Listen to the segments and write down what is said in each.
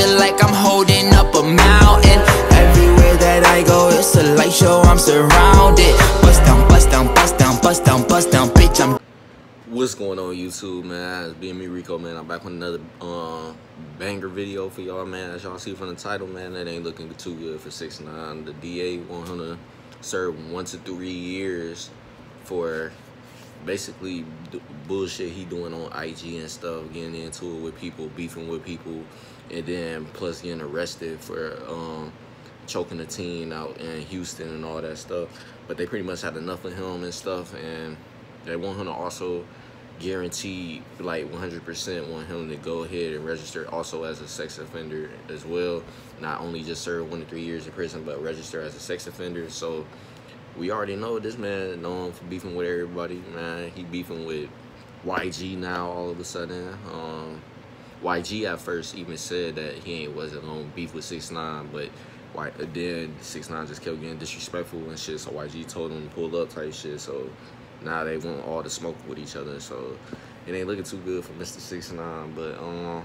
Feel like I'm holding up a mountain. Everywhere that I go, it's a light show, I'm surrounded. Bust down, bust down, bust down, bust down, bust down, bitch, I'm... What's going on YouTube, man? It's being me, Rico, man. I'm back with another banger video for y'all, man. As y'all see from the title, man, that ain't looking too good for 6ix9ine. The DA want him to serve 1 to 3 years for basically bullshit he doing on IG and stuff, getting into it with people, beefing with people, and then plus getting arrested for choking a teen out in Houston and all that stuff. But they pretty much had enough of him and stuff, and they want him to also guarantee, like 100% want him to go ahead and register also as a sex offender as well. Not only just serve 1 to 3 years in prison, but register as a sex offender. So we already know this man known for beefing with everybody, man. He beefing with YG now all of a sudden. YG at first even said that he wasn't gonna beef with 6ix9ine, but then 6ix9ine just kept getting disrespectful and shit, so YG told him to pull up type shit. So now they want all the smoke with each other, so it ain't looking too good for Mr. 6ix9ine. But I'm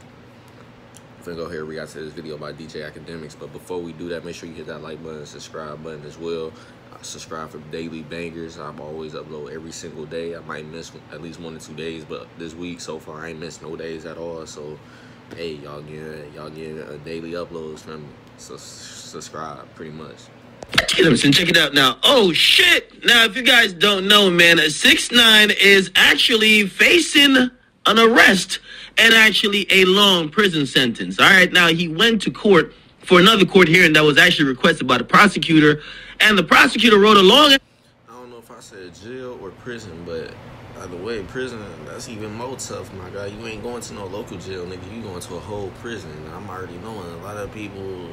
gonna go here and react to this video by DJ Academics. But before we do that, make sure you hit that like button, subscribe button as well. Subscribe for daily bangers. I'm always upload every single day. I might miss at least 1 or 2 days, but this week so far I ain't missed no days at all. So hey, y'all get daily uploads from me. So subscribe pretty much. Listen, check it out now. Oh shit! Now, if you guys don't know, man, 6ix9ine is actually facing an arrest and actually a long prison sentence. All right, now he went to court for another court hearing that was actually requested by the prosecutor, and the prosecutor wrote a long... I don't know if I said jail or prison, but either way, prison, that's even more tough, my guy. You ain't going to no local jail, nigga. You going to a whole prison. I'm already knowing a lot of people,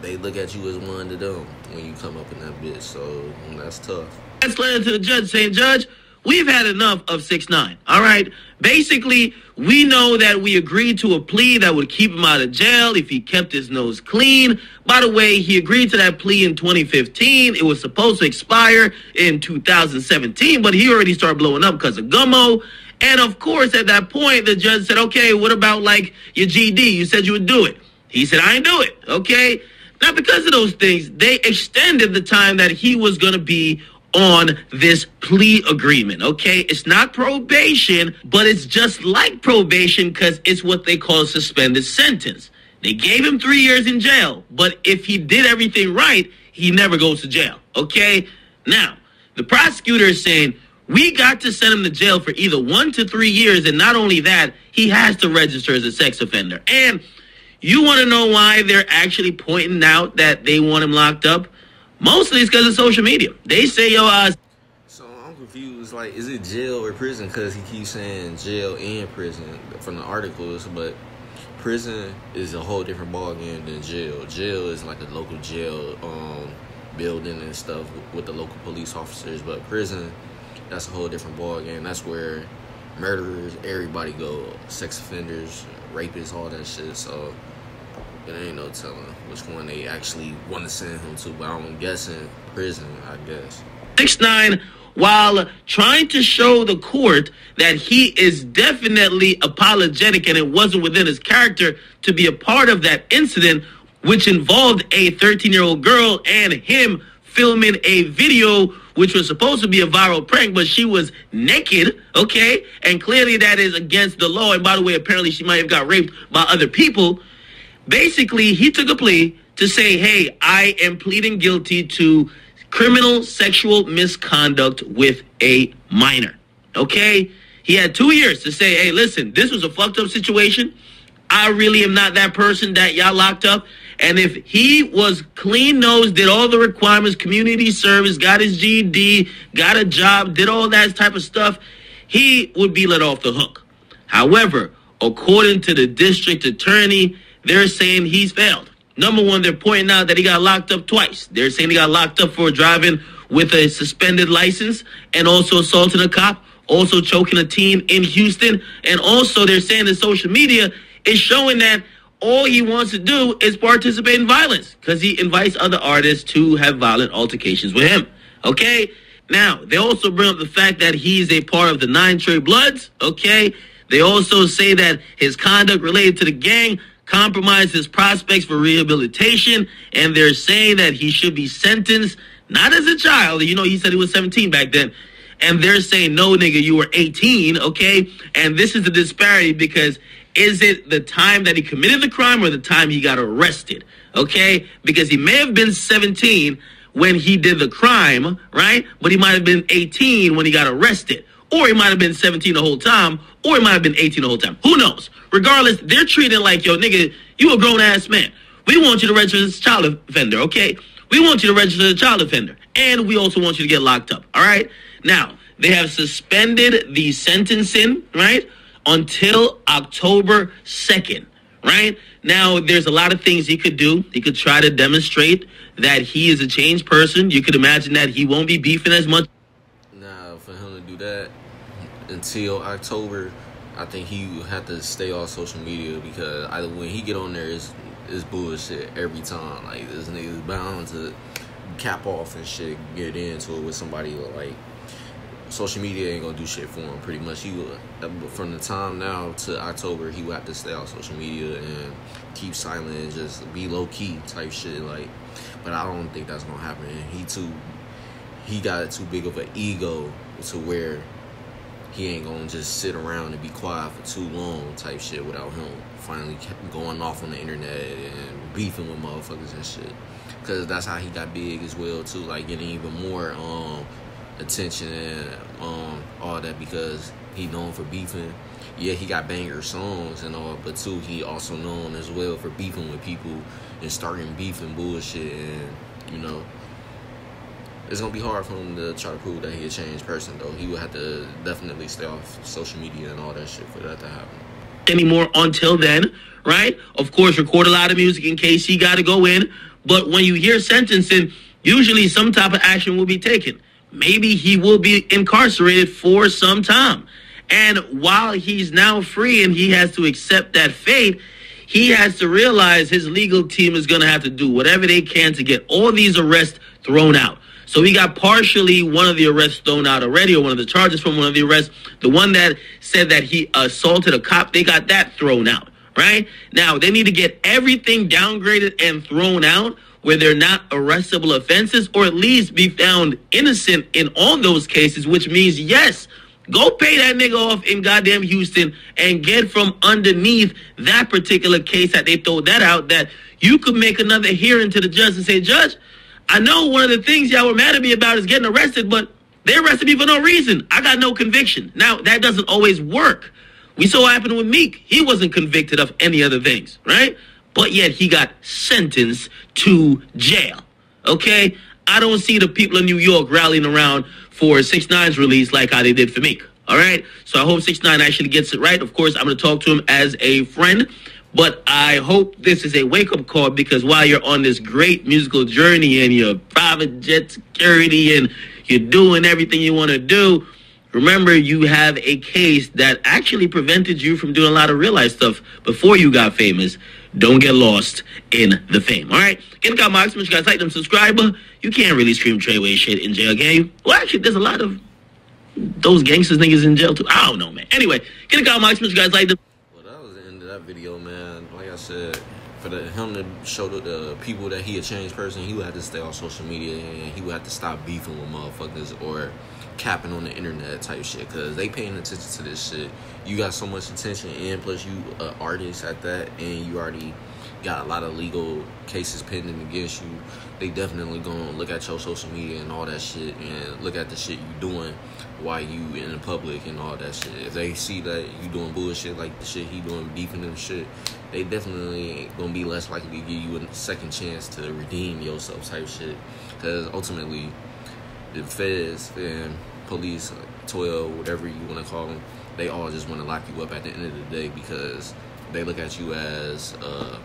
they look at you as one of them when you come up in that bitch, so that's tough. That's letter to the judge saying, Judge, we've had enough of 6ix9ine, all right? Basically, we know that we agreed to a plea that would keep him out of jail if he kept his nose clean. By the way, he agreed to that plea in 2015. It was supposed to expire in 2017, but he already started blowing up because of Gummo. And of course, at that point, the judge said, okay, what about like your GD? You said you would do it. He said, I ain't do it, okay? Now, because of those things, they extended the time that he was going to be on this plea agreement, okay? It's not probation, but it's just like probation because it's what they call a suspended sentence. They gave him 3 years in jail, but if he did everything right, he never goes to jail, okay? Now, the prosecutor is saying, we got to send him to jail for either 1 to 3 years, and not only that, he has to register as a sex offender. And you want to know why they're actually pointing out that they want him locked up? Mostly it's because of social media. They say, yo, So I'm confused. Like, is it jail or prison? Because he keeps saying jail and prison from the articles, but prison is a whole different ballgame than jail. Jail is like a local jail building and stuff with the local police officers, but prison, that's a whole different ballgame. That's where murderers, everybody go, sex offenders, rapists, all that shit. So it ain't no telling which one they actually want to send him to, but I'm guessing prison, I guess. 6ix9ine, while trying to show the court that he is definitely apologetic and it wasn't within his character to be a part of that incident, which involved a 13-year-old girl and him filming a video which was supposed to be a viral prank, but she was naked, okay? And clearly that is against the law. And by the way, apparently she might have got raped by other people. Basically, he took a plea to say, hey, I am pleading guilty to criminal sexual misconduct with a minor, okay? He had 2 years to say, hey, listen, this was a fucked up situation. I really am not that person that y'all locked up. And if he was clean-nosed, did all the requirements, community service, got his GED, got a job, did all that type of stuff, he would be let off the hook. However, according to the district attorney, they're saying he's failed. Number one, they're pointing out that he got locked up twice. They're saying he got locked up for driving with a suspended license and also assaulting a cop, also choking a teen in Houston. And also they're saying that social media is showing that all he wants to do is participate in violence because he invites other artists to have violent altercations with him. Okay? Now, they also bring up the fact that he's a part of the 9 Trey Bloods. Okay? They also say that his conduct related to the gang compromise his prospects for rehabilitation, and they're saying that he should be sentenced not as a child. You know, he said he was 17 back then. And they're saying, no, nigga, you were 18, okay? And this is the disparity because is it the time that he committed the crime or the time he got arrested, okay? Because he may have been 17 when he did the crime, right? But he might have been 18 when he got arrested. Or he might have been 17 the whole time, or he might have been 18 the whole time. Who knows? Regardless, they're treating like, yo, nigga, you a grown-ass man. We want you to register as a child offender, okay? We want you to register as a child offender. And we also want you to get locked up, all right? Now, they have suspended the sentencing, right, until October 2nd, right? Now, there's a lot of things he could do. He could try to demonstrate that he is a changed person. You could imagine that he won't be beefing as much. Now, for him to do that until October, I think he would have to stay off social media because either when he get on there, it's bullshit every time. Like, this nigga's bound to cap off and shit, get into it with somebody. Like, social media ain't gonna do shit for him, pretty much. He would, from the time now to October, he would have to stay off social media and keep silent and just be low-key type shit. Like, but I don't think that's gonna happen. He got too big of an ego to where he ain't gonna just sit around and be quiet for too long type shit without him finally going off on the internet and beefing with motherfuckers and shit. Because that's how he got big as well, too. Like, getting even more attention and all that because he known for beefing. Yeah, he got banger songs and all, but too, he also known as well for beefing with people and starting beefing bullshit. And, you know, it's gonna be hard for him to try to prove that he a changed person, though. He would have to definitely stay off social media and all that shit for that to happen. Anymore until then, right? Of course, record a lot of music in case he got to go in. But when you hear sentencing, usually some type of action will be taken. Maybe he will be incarcerated for some time. And while he's now free and he has to accept that fate, he has to realize his legal team is going to have to do whatever they can to get all these arrests thrown out. So he got partially one of the arrests thrown out already, or one of the charges from one of the arrests. The one that said that he assaulted a cop, they got that thrown out, right? Now, they need to get everything downgraded and thrown out where they're not arrestable offenses, or at least be found innocent in all those cases, which means, yes, go pay that nigga off in goddamn Houston and get from underneath that particular case that they throw that out, that you could make another hearing to the judge and say, Judge, I know one of the things y'all were mad at me about is getting arrested, but they arrested me for no reason. I got no conviction. Now, that doesn't always work. We saw what happened with Meek. He wasn't convicted of any other things, right? But yet he got sentenced to jail, okay? I don't see the people in New York rallying around for 6ix9ine's release like how they did for Meek, all right? So I hope 6ix9ine actually gets it right. Of course, I'm going to talk to him as a friend, but I hope this is a wake-up call, because while you're on this great musical journey and you're private jet security and you're doing everything you want to do, remember you have a case that actually prevented you from doing a lot of real-life stuff before you got famous. Don't get lost in the fame, all right? Get the comments, make sure you guys like them, subscribe. You can't really stream Treyway shit in jail, can you? Well, actually, there's a lot of those gangsters niggas in jail, too. I don't know, man. Anyway, get the comments, make sure you guys like them. Well, that was the end of that video, man. Like I said, for him to show the people that he a changed person, he would have to stay on social media and he would have to stop beefing with motherfuckers or capping on the internet type shit, because they paying attention to this shit. You got so much attention, and plus you an artist at that, and you already got a lot of legal cases pending against you. They definitely gonna look at your social media and all that shit, and look at the shit you doing while you in the public and all that shit. If they see that you doing bullshit like the shit he doing, beefing and shit, they definitely ain't gonna be less likely to give you a second chance to redeem yourself type shit. Because ultimately, the feds and police, 12, whatever you want to call them, they all just want to lock you up at the end of the day, because they look at you as a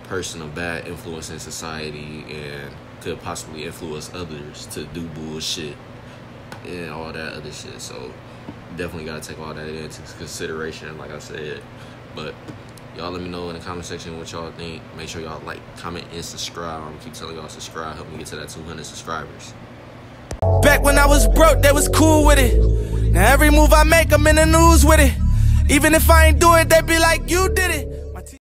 person of bad influence in society and could possibly influence others to do bullshit and all that other shit. So definitely got to take all that into consideration, like I said. But y'all let me know in the comment section what y'all think. Make sure y'all like, comment, and subscribe. I'm going to keep telling y'all subscribe. Help me get to that 200 subscribers. Back when I was broke, they was cool with it. Now every move I make, I'm in the news with it. Even if I ain't do it, they be like, you did it.